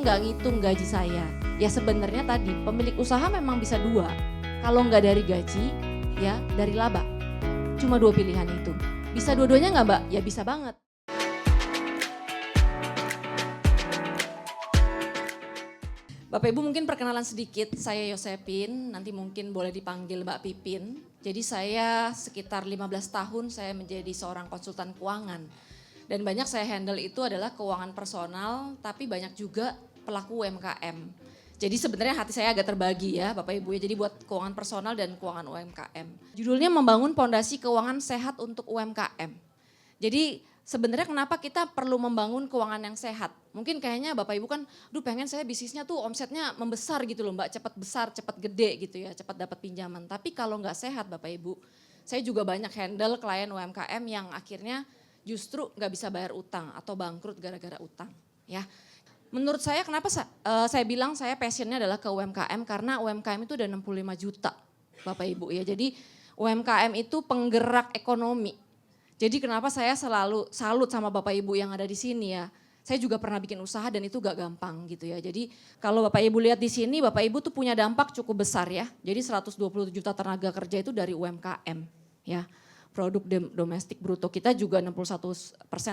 nggak ngitung gaji saya. Ya sebenarnya tadi pemilik usaha memang bisa dua. Kalau nggak dari gaji, ya dari laba. Cuma dua pilihan itu. Bisa dua-duanya nggak Mbak? Ya bisa banget. Bapak Ibu mungkin perkenalan sedikit, saya Yosepin, nanti mungkin boleh dipanggil Mbak Pipin. Jadi saya sekitar 15 tahun saya menjadi seorang konsultan keuangan. Dan banyak saya handle itu adalah keuangan personal, tapi banyak juga pelaku UMKM. Jadi sebenarnya hati saya agak terbagi ya Bapak Ibu ya, jadi buat keuangan personal dan keuangan UMKM. Judulnya membangun pondasi keuangan sehat untuk UMKM. Jadi sebenarnya kenapa kita perlu membangun keuangan yang sehat? Mungkin kayaknya Bapak Ibu kan, pengen saya bisnisnya tuh omsetnya membesar gitu loh Mbak, cepat besar, cepat gede gitu ya, cepat dapat pinjaman. Tapi kalau nggak sehat Bapak Ibu, saya juga banyak handle klien UMKM yang akhirnya justru nggak bisa bayar utang atau bangkrut gara-gara utang ya. Menurut saya kenapa saya bilang saya passionnya adalah ke UMKM karena UMKM itu udah 65 juta Bapak Ibu ya. Jadi UMKM itu penggerak ekonomi. Jadi kenapa saya selalu salut sama Bapak Ibu yang ada di sini ya. Saya juga pernah bikin usaha dan itu gak gampang gitu ya. Jadi kalau Bapak Ibu lihat di sini, Bapak Ibu tuh punya dampak cukup besar ya. Jadi 120 juta tenaga kerja itu dari UMKM ya. Produk domestik bruto kita juga 61%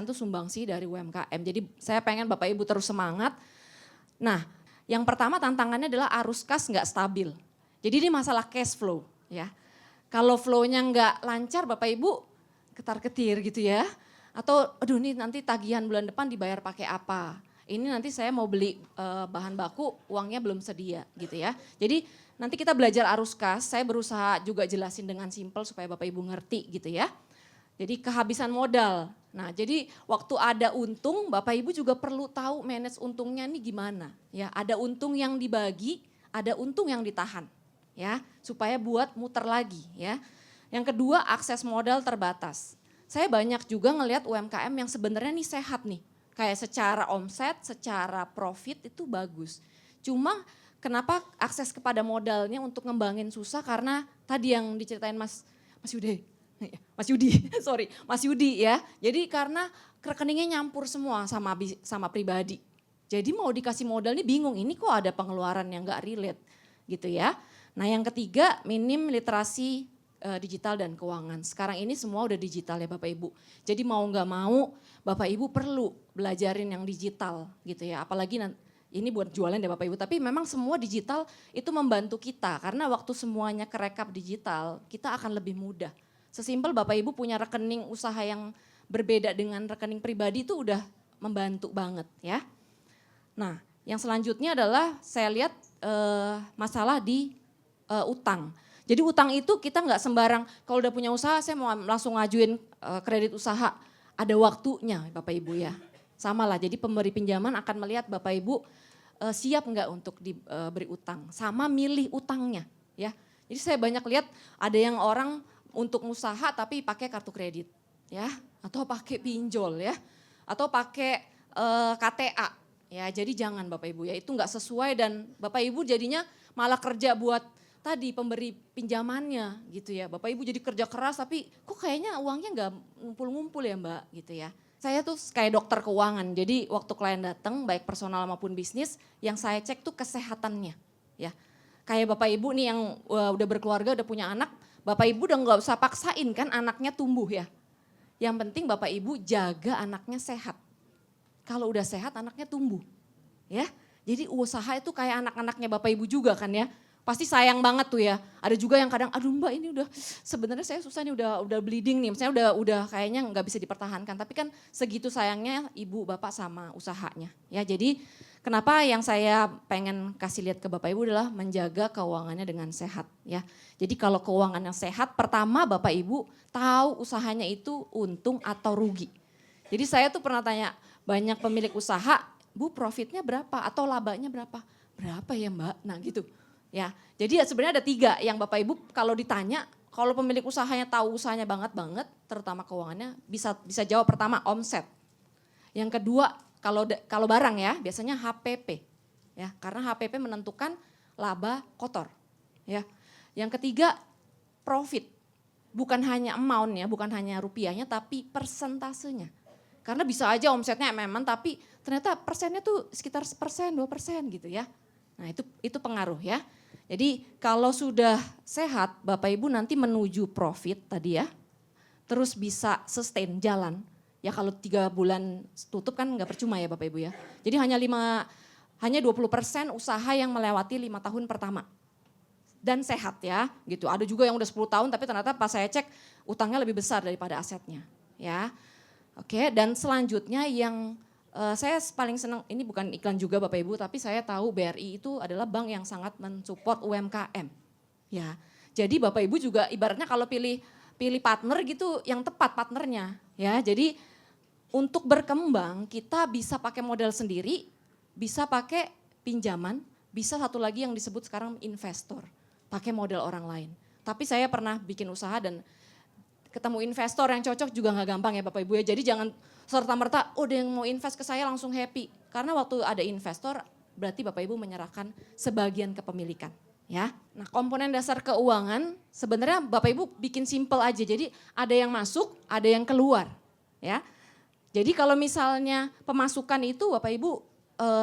tuh sumbangsi dari UMKM. Jadi saya pengen Bapak Ibu terus semangat. Nah yang pertama tantangannya adalah arus kas gak stabil. Jadi ini masalah cash flow ya. Kalau flow-nya gak lancar Bapak Ibu ketar-ketir gitu ya. Atau aduh nih nanti tagihan bulan depan dibayar pakai apa. Ini nanti saya mau beli bahan baku uangnya belum sedia gitu ya. Jadi nanti kita belajar arus kas, saya berusaha juga jelasin dengan simpel supaya Bapak Ibu ngerti gitu ya. Jadi kehabisan modal. Nah jadi waktu ada untung Bapak Ibu juga perlu tahu manage untungnya nih gimana. Ya ada untung yang dibagi, ada untung yang ditahan ya. Supaya buat muter lagi ya. Yang kedua akses modal terbatas. Saya banyak juga ngelihat UMKM yang sebenarnya nih sehat nih. Kayak secara omset, secara profit itu bagus. Cuma kenapa akses kepada modalnya untuk ngembangin susah karena tadi yang diceritain Mas Yudi ya. Jadi karena rekeningnya nyampur semua sama pribadi. Jadi mau dikasih modal nih bingung, ini kok ada pengeluaran yang gak relate gitu ya. Nah yang ketiga minim literasi digital dan keuangan. Sekarang ini semua udah digital ya Bapak Ibu. Jadi mau gak mau Bapak Ibu perlu belajarin yang digital gitu ya. Apalagi ini buat jualan ya Bapak Ibu. Tapi memang semua digital itu membantu kita. Karena waktu semuanya kerekap digital kita akan lebih mudah. Sesimpel Bapak Ibu punya rekening usaha yang berbeda dengan rekening pribadi itu udah membantu banget ya. Nah yang selanjutnya adalah saya lihat masalah di utang. Jadi utang itu kita nggak sembarang, kalau udah punya usaha saya mau langsung ngajuin kredit usaha, ada waktunya Bapak Ibu ya. Sama lah, jadi pemberi pinjaman akan melihat Bapak Ibu siap nggak untuk diberi utang, sama milih utangnya ya. Jadi saya banyak lihat ada yang orang untuk usaha tapi pakai kartu kredit ya, atau pakai pinjol ya, atau pakai KTA ya. Jadi jangan Bapak Ibu ya, itu nggak sesuai dan Bapak Ibu jadinya malah kerja buat tadi pemberi pinjamannya gitu ya. Bapak Ibu jadi kerja keras tapi kok kayaknya uangnya nggak ngumpul-ngumpul ya Mbak gitu ya. Saya tuh kayak dokter keuangan, jadi waktu klien datang baik personal maupun bisnis yang saya cek tuh kesehatannya ya. Kayak Bapak Ibu nih yang udah berkeluarga, udah punya anak, Bapak Ibu udah nggak usah paksain kan anaknya tumbuh ya. Yang penting Bapak Ibu jaga anaknya sehat. Kalau udah sehat anaknya tumbuh ya. Jadi usaha itu kayak anak-anaknya Bapak Ibu juga kan ya. Pasti sayang banget tuh ya. Ada juga yang kadang, aduh Mbak ini udah sebenarnya saya susah nih udah bleeding nih. Misalnya udah kayaknya nggak bisa dipertahankan. Tapi kan segitu sayangnya ibu bapak sama usahanya. Ya jadi kenapa yang saya pengen kasih lihat ke Bapak Ibu adalah menjaga keuangannya dengan sehat ya. Jadi kalau keuangannya sehat pertama Bapak Ibu tahu usahanya itu untung atau rugi. Jadi saya tuh pernah tanya banyak pemilik usaha, Bu profitnya berapa atau labanya berapa? Berapa ya Mbak? Nah gitu. Ya, jadi sebenarnya ada 3 yang Bapak Ibu kalau ditanya, kalau pemilik usahanya tahu usahanya banget, terutama keuangannya bisa jawab pertama omset. Yang kedua kalau barang ya biasanya HPP ya, karena HPP menentukan laba kotor ya. Yang ketiga profit, bukan hanya amount ya, bukan hanya rupiahnya tapi persentasenya. Karena bisa aja omsetnya MM tapi ternyata persennya tuh sekitar 1%, 2% gitu ya. Nah itu pengaruh ya. Jadi kalau sudah sehat Bapak Ibu nanti menuju profit tadi ya, terus bisa sustain jalan. Ya kalau 3 bulan tutup kan nggak percuma ya Bapak Ibu ya. Jadi hanya 20% usaha yang melewati 5 tahun pertama. Dan sehat ya gitu. Ada juga yang udah 10 tahun tapi ternyata pas saya cek utangnya lebih besar daripada asetnya ya. Oke, dan selanjutnya yang saya paling senang, ini bukan iklan juga Bapak Ibu, tapi saya tahu BRI itu adalah bank yang sangat mensupport UMKM. Ya, jadi Bapak Ibu juga ibaratnya kalau pilih partner gitu yang tepat partnernya ya. Jadi untuk berkembang kita bisa pakai modal sendiri, bisa pakai pinjaman, bisa satu lagi yang disebut sekarang investor, pakai modal orang lain. Tapi saya pernah bikin usaha dan ketemu investor yang cocok juga nggak gampang ya Bapak Ibu ya. Jadi jangan serta-merta ada yang mau invest ke saya langsung happy. Karena waktu ada investor berarti Bapak Ibu menyerahkan sebagian kepemilikan. Ya, nah komponen dasar keuangan sebenarnya Bapak Ibu bikin simple aja. Jadi ada yang masuk, ada yang keluar. Ya, jadi kalau misalnya pemasukan itu Bapak Ibu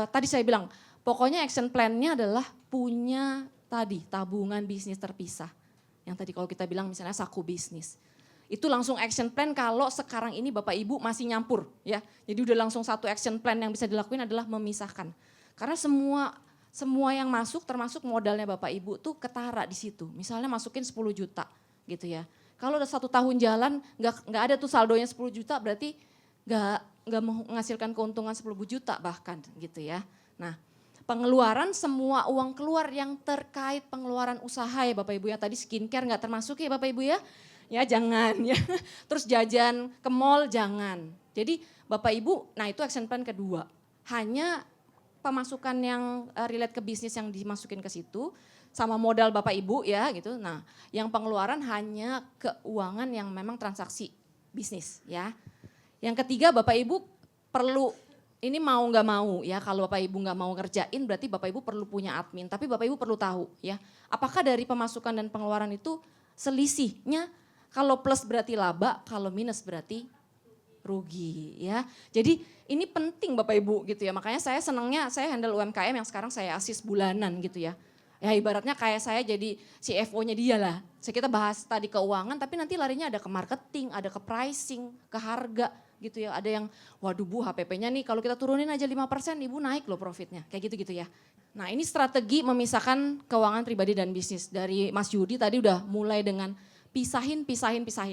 tadi saya bilang pokoknya action plan-nya adalah punya tadi tabungan bisnis terpisah. Yang tadi kalau kita bilang misalnya saku bisnis. Itu langsung action plan kalau sekarang ini Bapak Ibu masih nyampur ya. Jadi udah langsung satu action plan yang bisa dilakuin adalah memisahkan. Karena semua yang masuk termasuk modalnya Bapak Ibu tuh ketara di situ. Misalnya masukin 10 juta gitu ya. Kalau udah 1 tahun jalan nggak ada tuh saldonya 10 juta berarti nggak menghasilkan keuntungan 10 juta bahkan gitu ya. Nah pengeluaran semua uang keluar yang terkait pengeluaran usaha ya Bapak Ibu ya. Tadi skincare nggak termasuk ya Bapak Ibu ya. Ya jangan ya. Terus jajan ke mall jangan. Jadi Bapak Ibu, nah itu action plan kedua. Hanya pemasukan yang relate ke bisnis yang dimasukin ke situ sama modal Bapak Ibu ya gitu. Nah yang pengeluaran hanya keuangan yang memang transaksi bisnis ya. Yang ketiga Bapak Ibu perlu, ini mau nggak mau ya, kalau Bapak Ibu nggak mau ngerjain berarti Bapak Ibu perlu punya admin. Tapi Bapak Ibu perlu tahu ya, apakah dari pemasukan dan pengeluaran itu selisihnya kalau plus berarti laba, kalau minus berarti rugi ya. Jadi ini penting Bapak Ibu gitu ya, makanya saya senangnya saya handle UMKM yang sekarang saya assist bulanan gitu ya. Ya ibaratnya kayak saya jadi CFO-nya dia lah. Kita bahas tadi keuangan tapi nanti larinya ada ke marketing, ada ke pricing, ke harga gitu ya. Ada yang waduh Bu HPP-nya nih kalau kita turunin aja 5% Ibu naik loh profitnya. Kayak gitu-gitu ya. Nah ini strategi memisahkan keuangan pribadi dan bisnis. Dari Mas Yudi tadi udah mulai dengan pisahin.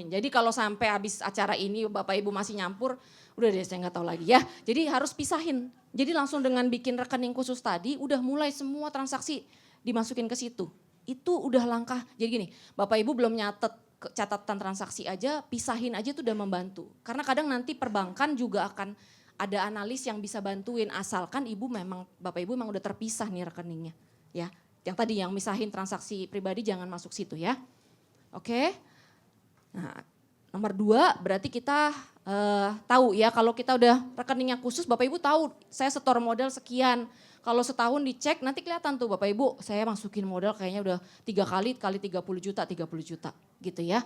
Jadi kalau sampai habis acara ini Bapak Ibu masih nyampur, udah deh saya nggak tahu lagi ya. Jadi harus pisahin. Jadi langsung dengan bikin rekening khusus tadi udah mulai semua transaksi dimasukin ke situ. Itu udah langkah. Jadi gini, Bapak Ibu belum nyatet catatan transaksi aja, pisahin aja itu udah membantu. Karena kadang nanti perbankan juga akan ada analis yang bisa bantuin asalkan Bapak Ibu memang udah terpisah nih rekeningnya. Ya, yang tadi yang misahin transaksi pribadi jangan masuk situ ya. Oke. Nah, nomor 2 berarti kita tahu ya kalau kita udah rekeningnya khusus Bapak Ibu tahu saya setor modal sekian. Kalau setahun dicek nanti kelihatan tuh Bapak Ibu saya masukin modal kayaknya udah 3 kali 30 juta gitu ya.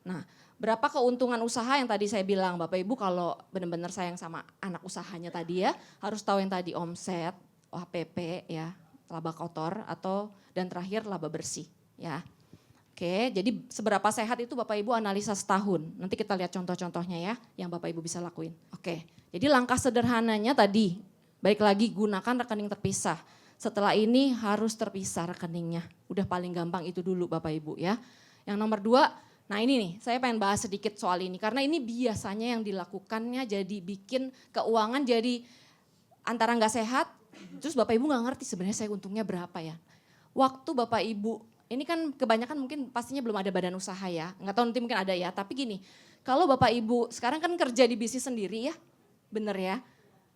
Nah berapa keuntungan usaha yang tadi saya bilang Bapak Ibu kalau benar-benar sayang sama anak usahanya tadi ya harus tahu yang tadi omset, OHPP ya, laba kotor dan terakhir laba bersih ya. Oke, jadi seberapa sehat itu Bapak Ibu analisa setahun. Nanti kita lihat contoh-contohnya ya yang Bapak Ibu bisa lakuin. Oke, jadi langkah sederhananya tadi, baik lagi gunakan rekening terpisah. Setelah ini harus terpisah rekeningnya. Udah paling gampang itu dulu Bapak Ibu ya. Yang nomor 2, nah ini nih saya pengen bahas sedikit soal ini. Karena ini biasanya yang dilakukannya jadi bikin keuangan jadi antara nggak sehat, terus Bapak Ibu nggak ngerti sebenarnya saya untungnya berapa ya. Waktu Bapak Ibu ini kan kebanyakan mungkin pastinya belum ada badan usaha ya. Nggak tahu nanti mungkin ada ya. Tapi gini, kalau Bapak Ibu sekarang kan kerja di bisnis sendiri ya. Bener ya.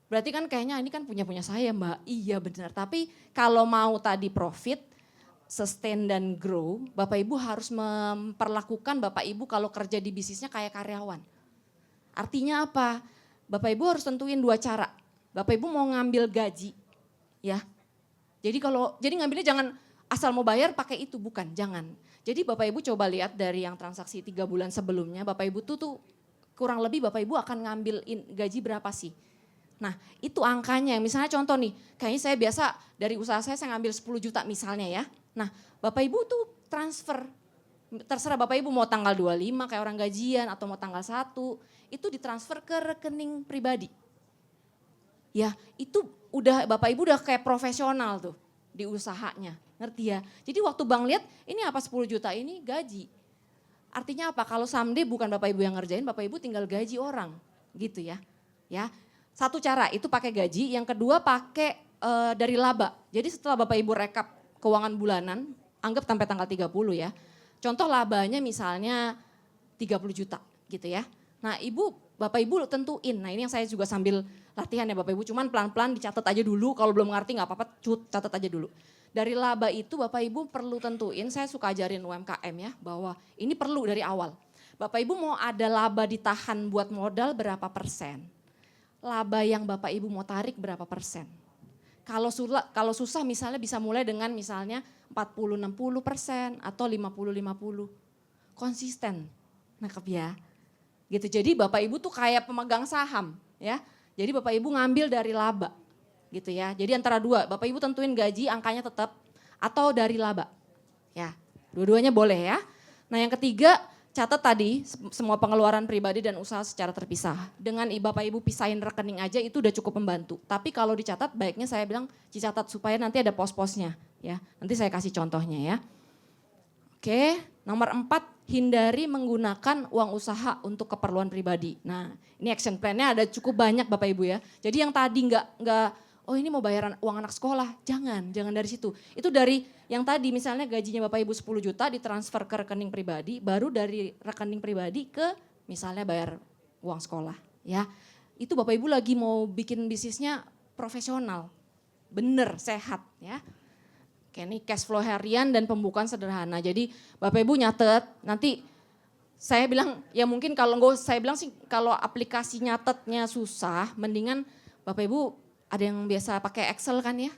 Berarti kan kayaknya ini kan punya saya Mbak. Iya benar. Tapi kalau mau tadi profit, sustain dan grow, Bapak Ibu harus memperlakukan Bapak Ibu kalau kerja di bisnisnya kayak karyawan. Artinya apa? Bapak Ibu harus tentuin 2 cara. Bapak Ibu mau ngambil gaji ya. Jadi ngambilnya jangan asal mau bayar pakai itu, bukan, jangan. Jadi Bapak Ibu coba lihat dari yang transaksi 3 bulan sebelumnya, Bapak Ibu tuh kurang lebih Bapak Ibu akan ngambil gaji berapa sih? Nah itu angkanya, misalnya contoh nih, kayaknya saya biasa dari usaha saya ngambil 10 juta misalnya ya. Nah Bapak Ibu tuh transfer, terserah Bapak Ibu mau tanggal 25 kayak orang gajian atau mau tanggal 1, itu ditransfer ke rekening pribadi. Ya itu udah Bapak Ibu udah kayak profesional tuh di usahanya, ngerti ya. Jadi waktu Bang lihat ini apa 10 juta ini gaji. Artinya apa? Kalau someday bukan Bapak Ibu yang ngerjain, Bapak Ibu tinggal gaji orang gitu ya. Ya, satu cara itu pakai gaji, yang kedua pakai dari laba. Jadi setelah Bapak Ibu rekap keuangan bulanan, anggap sampai tanggal 30 ya. Contoh labanya misalnya 30 juta gitu ya. Nah Bapak Ibu tentuin, nah ini yang saya juga sambil latihan ya Bapak Ibu, cuman pelan-pelan dicatat aja dulu, kalau belum ngerti nggak apa-apa catat aja dulu. Dari laba itu Bapak Ibu perlu tentuin, saya suka ajarin UMKM ya, bahwa ini perlu dari awal. Bapak Ibu mau ada laba ditahan buat modal berapa persen? Laba yang Bapak Ibu mau tarik berapa persen? Kalau susah misalnya bisa mulai dengan misalnya 40-60% atau 50-50. Konsisten, nangkep ya. Gitu. Jadi Bapak Ibu tuh kayak pemegang saham ya. Jadi Bapak Ibu ngambil dari laba gitu ya. Jadi antara dua, Bapak Ibu tentuin gaji angkanya tetap atau dari laba. Ya, dua-duanya boleh ya. Nah yang ketiga, catat tadi semua pengeluaran pribadi dan usaha secara terpisah. Dengan Bapak Ibu pisahin rekening aja itu udah cukup membantu. Tapi kalau dicatat baiknya saya bilang dicatat supaya nanti ada pos-posnya ya. Nanti saya kasih contohnya ya. Oke, nomor 4, hindari menggunakan uang usaha untuk keperluan pribadi. Nah, ini action plan-nya ada cukup banyak Bapak Ibu ya. Jadi yang tadi nggak oh ini mau bayaran uang anak sekolah, jangan dari situ. Itu dari yang tadi misalnya gajinya Bapak Ibu 10 juta ditransfer ke rekening pribadi, baru dari rekening pribadi ke misalnya bayar uang sekolah ya. Itu Bapak Ibu lagi mau bikin bisnisnya profesional, bener, sehat ya. Kayak ini cash flow harian dan pembukuan sederhana. Jadi Bapak Ibu nyatet, nanti saya bilang ya mungkin saya bilang sih kalau aplikasi nyatetnya susah, mendingan Bapak Ibu ada yang biasa pakai Excel kan ya.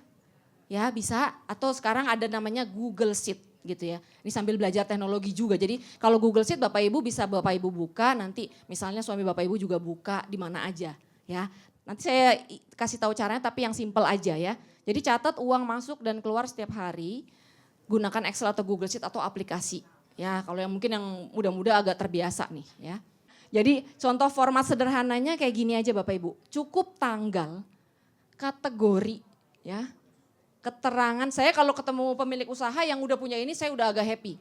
Ya bisa, atau sekarang ada namanya Google Sheet gitu ya. Ini sambil belajar teknologi juga. Jadi kalau Google Sheet Bapak Ibu bisa Bapak Ibu buka, nanti misalnya suami Bapak Ibu juga buka di mana aja ya. Nanti saya kasih tahu caranya tapi yang simple aja ya. Jadi catat uang masuk dan keluar setiap hari, gunakan Excel atau Google Sheet atau aplikasi. Ya, kalau yang mungkin yang muda-muda agak terbiasa nih ya. Jadi contoh format sederhananya kayak gini aja Bapak Ibu. Cukup tanggal, kategori ya. Keterangan, saya kalau ketemu pemilik usaha yang udah punya ini saya udah agak happy.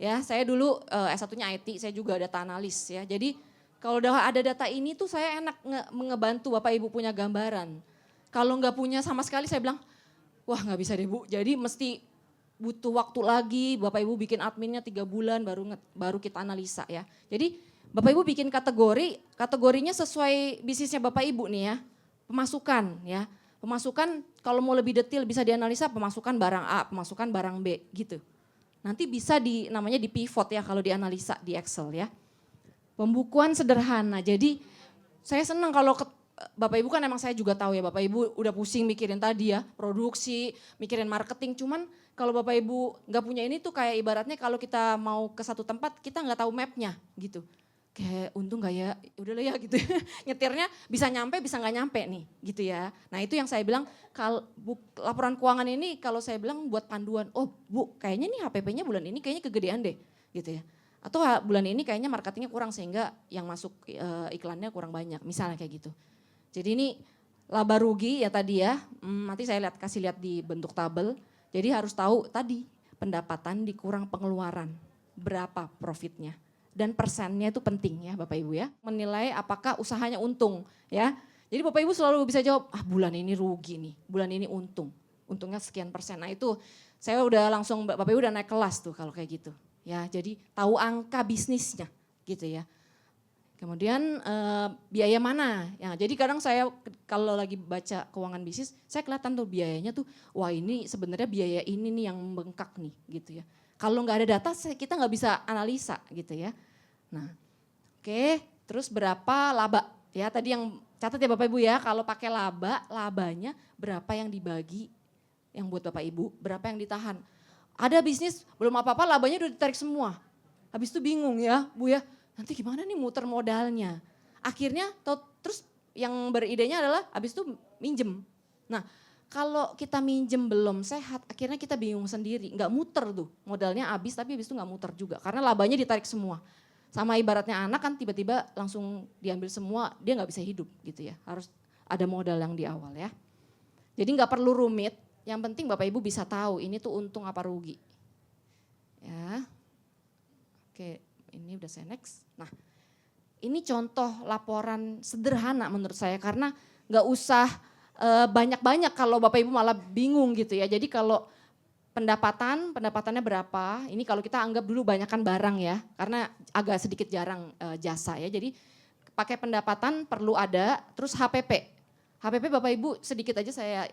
Ya, saya dulu S1-nya IT, saya juga data analis ya. Jadi kalau udah ada data ini tuh saya enak ngebantu Bapak Ibu punya gambaran. Kalau nggak punya sama sekali saya bilang, wah nggak bisa deh Bu. Jadi mesti butuh waktu lagi, Bapak Ibu bikin adminnya 3 bulan baru kita analisa ya. Jadi Bapak Ibu bikin kategorinya sesuai bisnisnya Bapak Ibu nih ya. Pemasukan ya. Pemasukan kalau mau lebih detail bisa dianalisa pemasukan barang A, pemasukan barang B gitu. Nanti bisa namanya di pivot ya kalau dianalisa di Excel ya. Pembukuan sederhana, jadi saya senang kalau Bapak Ibu kan emang saya juga tahu ya Bapak Ibu udah pusing mikirin tadi ya, produksi, mikirin marketing. Cuman kalau Bapak Ibu nggak punya ini tuh kayak ibaratnya kalau kita mau ke satu tempat kita nggak tahu mapnya gitu. Kayak untung gak ya, udahlah ya gitu. Nyetirnya bisa nyampe bisa nggak nyampe nih gitu ya. Nah itu yang saya bilang kalau laporan keuangan ini kalau saya bilang buat panduan. Oh Bu kayaknya nih HPP-nya bulan ini kayaknya kegedean deh gitu ya. Atau bulan ini kayaknya marketingnya kurang sehingga yang masuk iklannya kurang banyak misalnya kayak gitu. Jadi ini laba rugi ya tadi ya, nanti saya kasih lihat di bentuk tabel. Jadi harus tahu tadi pendapatan dikurang pengeluaran, berapa profitnya. Dan persennya itu penting ya Bapak Ibu ya. Menilai apakah usahanya untung ya. Jadi Bapak Ibu selalu bisa jawab, bulan ini rugi nih, bulan ini untung. Untungnya sekian persen. Nah itu saya udah langsung, Bapak Ibu udah naik kelas tuh kalau kayak gitu. Ya jadi tahu angka bisnisnya gitu ya. Kemudian biaya mana? Ya, jadi kadang saya kalau lagi baca keuangan bisnis, saya kelihatan tuh biayanya tuh, wah ini sebenarnya biaya ini nih yang membengkak nih gitu ya. Kalau nggak ada data kita nggak bisa analisa gitu ya. Nah, oke, terus berapa laba? Ya tadi yang catat ya Bapak Ibu ya, kalau pakai labanya berapa yang dibagi yang buat Bapak Ibu, berapa yang ditahan. Ada bisnis belum apa-apa labanya udah ditarik semua. Habis itu bingung ya Bu ya. Nanti gimana nih muter modalnya? Akhirnya terus yang beridenya adalah habis itu minjem. Nah, kalau kita minjem belum sehat, akhirnya kita bingung sendiri, nggak muter tuh. Modalnya habis tapi habis itu nggak muter juga, karena labanya ditarik semua. Sama ibaratnya anak kan tiba-tiba langsung diambil semua, dia nggak bisa hidup gitu ya. Harus ada modal yang di awal ya. Jadi nggak perlu rumit, yang penting Bapak Ibu bisa tahu ini tuh untung apa rugi. Ya, oke ini udah saya next. Nah ini contoh laporan sederhana menurut saya karena nggak usah banyak-banyak kalau Bapak Ibu malah bingung gitu ya. Jadi kalau pendapatannya berapa, ini kalau kita anggap dulu banyakkan barang ya, karena agak sedikit jarang jasa ya. Jadi pakai pendapatan perlu ada, terus HPP. HPP Bapak Ibu sedikit aja saya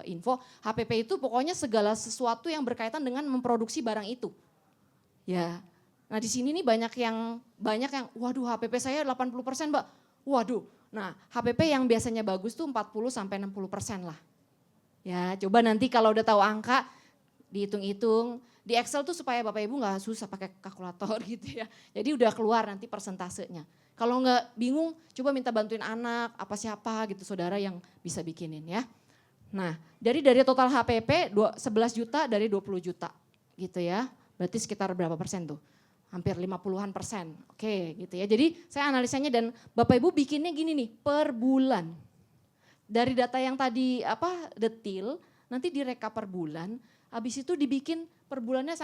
info, HPP itu pokoknya segala sesuatu yang berkaitan dengan memproduksi barang itu. Ya. Nah di sini nih banyak yang waduh HPP saya 80% Mbak. Waduh. Nah HPP yang biasanya bagus tuh 40-60% lah. Ya, coba nanti kalau udah tahu angka dihitung-hitung. Di Excel tuh supaya Bapak Ibu nggak susah pakai kalkulator gitu ya. Jadi udah keluar nanti persentasenya. Kalau nggak bingung, coba minta bantuin anak, apa siapa gitu, saudara yang bisa bikinin ya. Nah, dari total HPP 11 juta dari 20 juta gitu ya. Berarti sekitar berapa persen tuh? Hampir 50-an%. Oke, gitu ya. Jadi saya analisanya dan Bapak Ibu bikinnya gini nih, per bulan. Dari data yang tadi detil, nanti direkap per bulan, habis itu dibikin per bulannya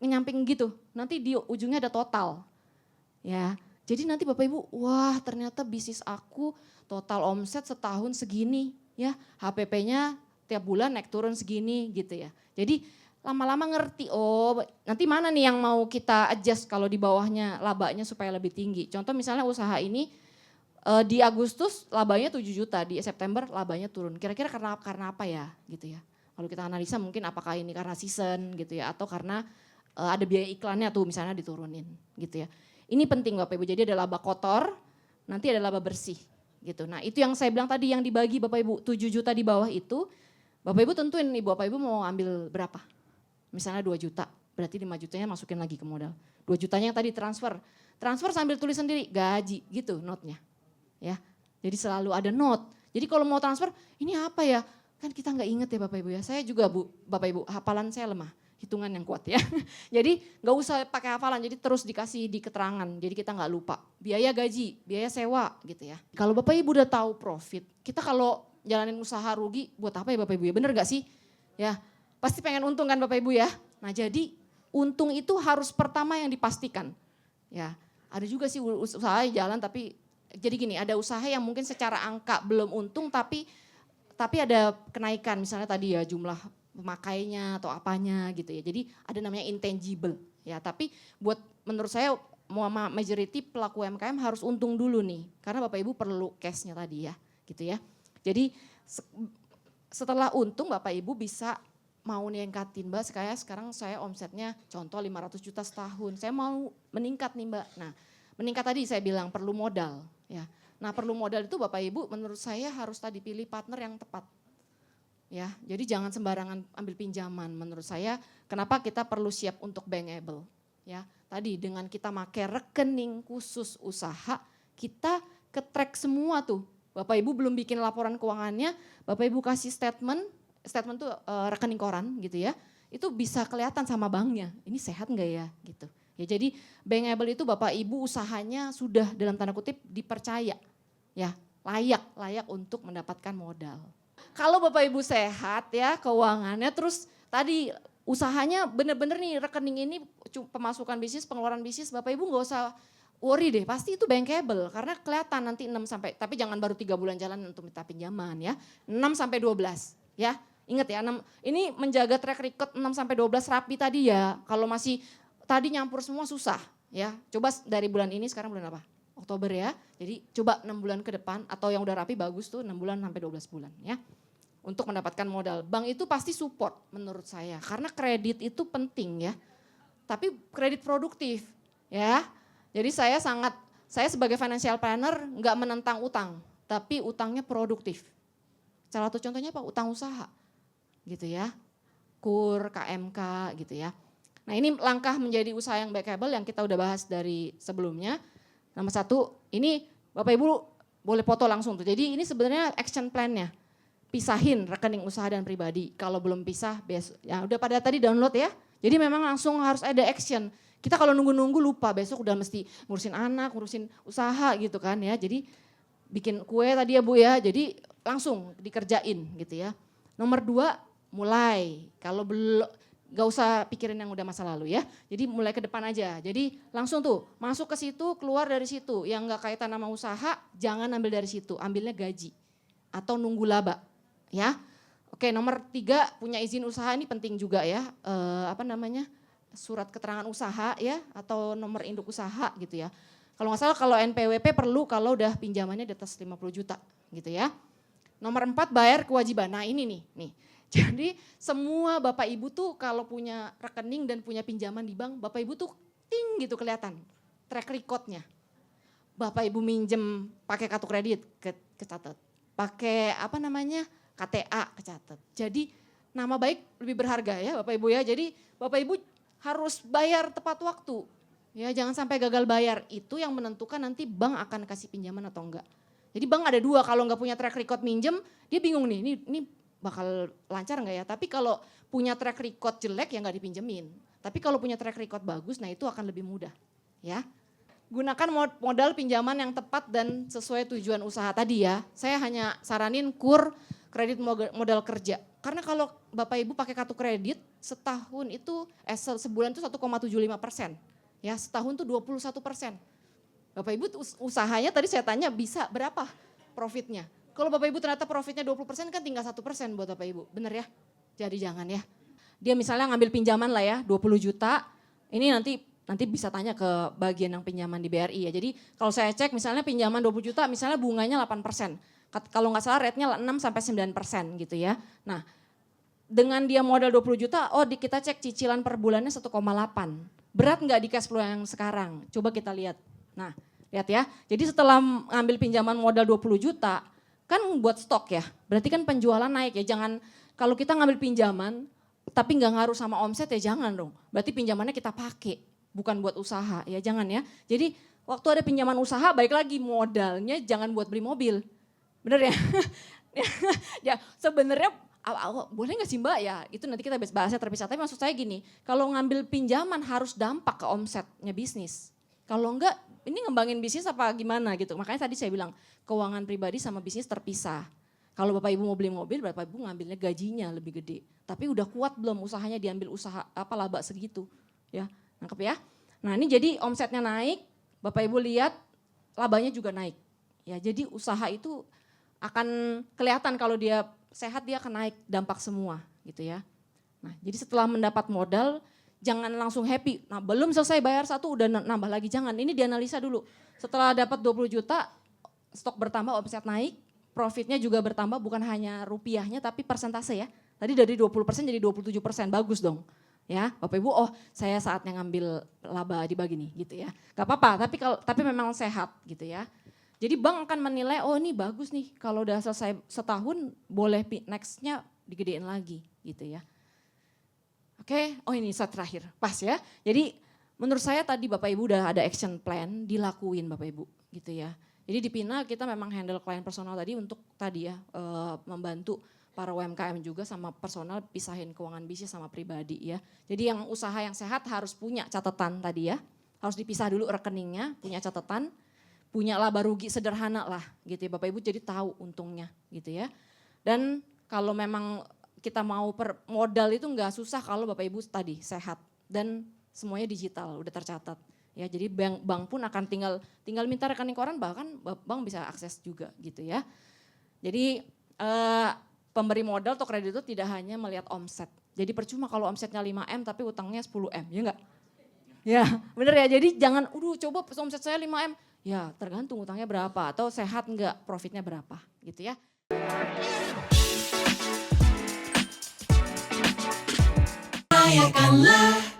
nyamping gitu. Nanti di ujungnya ada total. Ya. Jadi nanti Bapak Ibu, wah ternyata bisnis aku total omset setahun segini ya. HPP-nya tiap bulan naik turun segini gitu ya. Jadi lama-lama ngerti, oh nanti mana nih yang mau kita adjust kalau di bawahnya labanya supaya lebih tinggi. Contoh misalnya usaha ini di Agustus labanya 7 juta, di September labanya turun. Kira-kira karena apa ya gitu ya. Kalau kita analisa mungkin apakah ini karena season gitu ya atau karena ada biaya iklannya tuh misalnya diturunin gitu ya. Ini penting Bapak Ibu, jadi ada laba kotor, nanti ada laba bersih gitu. Nah itu yang saya bilang tadi yang dibagi Bapak Ibu 7 juta di bawah itu, Bapak Ibu tentuin nih Bapak Ibu mau ambil berapa. Misalnya 2 juta, berarti 5 jutanya masukin lagi ke modal. 2 jutanya yang tadi transfer sambil tulis sendiri gaji gitu notnya. Ya, jadi selalu ada note. Jadi kalau mau transfer, ini apa ya? Kan kita nggak inget ya Bapak Ibu ya. Saya juga Bapak Ibu, hafalan saya lemah, hitungan yang kuat ya. Jadi nggak usah pakai hafalan, jadi terus dikasih di keterangan. Jadi kita nggak lupa. Biaya gaji, biaya sewa gitu ya. Kalau Bapak Ibu udah tahu profit, kita kalau jalanin usaha rugi, buat apa ya Bapak Ibu ya? Bener gak sih? Ya, pasti pengen untung kan Bapak Ibu ya. Nah jadi untung itu harus pertama yang dipastikan. Ya, ada juga sih usaha jalan tapi jadi gini, ada usaha yang mungkin secara angka belum untung tapi ada kenaikan misalnya tadi ya jumlah pemakainya atau apanya gitu ya. Jadi ada namanya intangible ya. Tapi buat menurut saya majority pelaku UMKM harus untung dulu nih. Karena Bapak Ibu perlu cash-nya tadi ya gitu ya. Jadi setelah untung Bapak Ibu bisa mau ningkatin Mbak, sekarang saya omsetnya contoh 500 juta setahun. Saya mau meningkat nih Mbak. Nah meningkat tadi saya bilang perlu modal. Ya, nah perlu modal itu Bapak Ibu menurut saya harus tadi pilih partner yang tepat. Ya, jadi jangan sembarangan ambil pinjaman. Menurut saya kenapa kita perlu siap untuk bankable. Ya, tadi dengan kita pakai rekening khusus usaha, kita ke-track semua tuh. Bapak Ibu belum bikin laporan keuangannya, Bapak Ibu kasih statement tuh rekening koran gitu ya. Itu bisa kelihatan sama banknya, ini sehat enggak ya gitu. Ya jadi bankable itu Bapak Ibu usahanya sudah dalam tanda kutip dipercaya. Ya, layak untuk mendapatkan modal. Kalau Bapak Ibu sehat ya keuangannya terus tadi usahanya bener-bener nih rekening ini pemasukan bisnis, pengeluaran bisnis Bapak Ibu nggak usah worry deh, pasti itu bankable karena kelihatan nanti 6 sampai tapi jangan baru 3 bulan jalan untuk minta pinjaman ya. 6 sampai 12 ya. Ingat ya, ini menjaga track record 6 sampai 12 rapi tadi ya. Kalau masih tadi nyampur semua susah ya. Coba dari bulan ini sekarang bulan apa? Oktober ya. Jadi coba 6 bulan ke depan atau yang udah rapi bagus tuh 6 bulan sampai 12 bulan ya. Untuk mendapatkan modal. Bank itu pasti support menurut saya. Karena kredit itu penting ya. Tapi kredit produktif ya. Jadi saya sebagai financial planner nggak menentang utang. Tapi utangnya produktif. Salah satu contohnya apa? Utang usaha gitu ya. KUR, KMK gitu ya. Nah ini langkah menjadi usaha yang bankable yang kita udah bahas dari sebelumnya. Nomor 1, ini Bapak Ibu boleh foto langsung tuh. Jadi ini sebenarnya action plan-nya. Pisahin rekening usaha dan pribadi. Kalau belum pisah, ya udah pada tadi download ya. Jadi memang langsung harus ada action. Kita kalau nunggu-nunggu lupa, besok udah mesti ngurusin anak, ngurusin usaha gitu kan ya. Jadi bikin kue tadi ya Bu ya, jadi langsung dikerjain gitu ya. Nomor 2, mulai. Kalau belum, gak usah pikirin yang udah masa lalu ya. Jadi mulai ke depan aja. Jadi langsung tuh masuk ke situ, keluar dari situ. Yang gak kaitan sama usaha, jangan ambil dari situ, ambilnya gaji. Atau nunggu laba. Ya, oke nomor 3 punya izin usaha ini penting juga ya, surat keterangan usaha ya atau nomor induk usaha gitu ya. Kalau nggak salah kalau NPWP perlu kalau udah pinjamannya di atas 50 juta gitu ya. Nomor 4 bayar kewajiban, nah ini nih. Jadi semua Bapak Ibu tuh kalau punya rekening dan punya pinjaman di bank, Bapak Ibu tuh ting gitu kelihatan track recordnya. Bapak Ibu minjem pakai kartu kredit kecatat, pakai KTA kecatat. Jadi nama baik lebih berharga ya Bapak Ibu ya. Jadi Bapak Ibu harus bayar tepat waktu. Ya jangan sampai gagal bayar. Itu yang menentukan nanti bank akan kasih pinjaman atau enggak. Jadi bank ada 2, kalau enggak punya track record minjem, dia bingung nih, ini bakal lancar enggak ya. Tapi kalau punya track record jelek ya enggak dipinjemin. Tapi kalau punya track record bagus, nah itu akan lebih mudah. Ya. Gunakan modal pinjaman yang tepat dan sesuai tujuan usaha tadi ya. Saya hanya saranin KUR, kredit modal kerja. Karena kalau Bapak Ibu pakai kartu kredit setahun itu, sebulan itu 1,75%. Ya setahun itu 21%. Bapak Ibu usahanya tadi saya tanya bisa berapa profitnya. Kalau Bapak Ibu ternyata profitnya 20% kan tinggal 1% buat Bapak Ibu. Bener ya? Jadi jangan ya. Dia misalnya ngambil pinjaman lah ya 20 juta. Ini nanti bisa tanya ke bagian yang pinjaman di BRI ya. Jadi kalau saya cek misalnya pinjaman 20 juta misalnya bunganya 8%. Kalau nggak salah rate-nya 6-9% gitu ya. Nah dengan dia modal 20 juta, kita cek cicilan per bulannya 1,8. Berat nggak di cash flow yang sekarang? Coba kita lihat. Nah lihat ya, jadi setelah ngambil pinjaman modal 20 juta, kan buat stok ya. Berarti kan penjualan naik ya, jangan kalau kita ngambil pinjaman tapi nggak ngaruh sama omset ya jangan dong. Berarti pinjamannya kita pakai, bukan buat usaha ya jangan ya. Jadi waktu ada pinjaman usaha, baik lagi modalnya jangan buat beli mobil. Bener ya? Ya sebenarnya boleh gak sih Mbak ya? Itu nanti kita bahasnya terpisah. Tapi maksud saya gini, kalau ngambil pinjaman harus dampak ke omsetnya bisnis. Kalau enggak, ini ngembangin bisnis apa gimana gitu. Makanya tadi saya bilang, keuangan pribadi sama bisnis terpisah. Kalau Bapak Ibu mau beli mobil, Bapak Ibu ngambilnya gajinya lebih gede. Tapi udah kuat belum usahanya diambil usaha laba segitu. Ya, nangkep ya? Nah ini jadi omsetnya naik, Bapak Ibu lihat labanya juga naik. Ya, jadi usaha itu akan kelihatan kalau dia sehat dia akan naik dampak semua gitu ya. Nah jadi setelah mendapat modal jangan langsung happy. Nah belum selesai bayar 1 udah nambah lagi, jangan. Ini dianalisa dulu. Setelah dapat 20 juta stok bertambah, omset naik, profitnya juga bertambah bukan hanya rupiahnya tapi persentase ya. Tadi dari 20% jadi 27%, bagus dong. Ya Bapak Ibu, saya saatnya ngambil laba dibagi nih gitu ya. Gak apa-apa tapi memang sehat gitu ya. Jadi bank akan menilai, ini bagus nih kalau udah selesai setahun boleh nextnya digedein lagi gitu ya. Oke, ini slide terakhir, pas ya. Jadi menurut saya tadi Bapak Ibu udah ada action plan, dilakuin Bapak Ibu gitu ya. Jadi di Pina kita memang handle klien personal tadi untuk tadi ya membantu para UMKM juga sama personal pisahin keuangan bisnis sama pribadi ya. Jadi yang usaha yang sehat harus punya catatan tadi ya. Harus dipisah dulu rekeningnya, punya catatan. Punya laba rugi sederhana lah gitu ya Bapak Ibu jadi tahu untungnya gitu ya. Dan kalau memang kita mau modal itu nggak susah kalau Bapak Ibu tadi sehat dan semuanya digital udah tercatat. Ya jadi bank pun akan tinggal minta rekening koran bahkan bank bisa akses juga gitu ya. Jadi pemberi modal atau kredit itu tidak hanya melihat omset. Jadi percuma kalau omsetnya 5M tapi utangnya 10M ya enggak? Ya bener ya jadi jangan coba omset saya 5M. Ya tergantung utangnya berapa atau sehat enggak, profitnya berapa gitu ya. Rayakanlah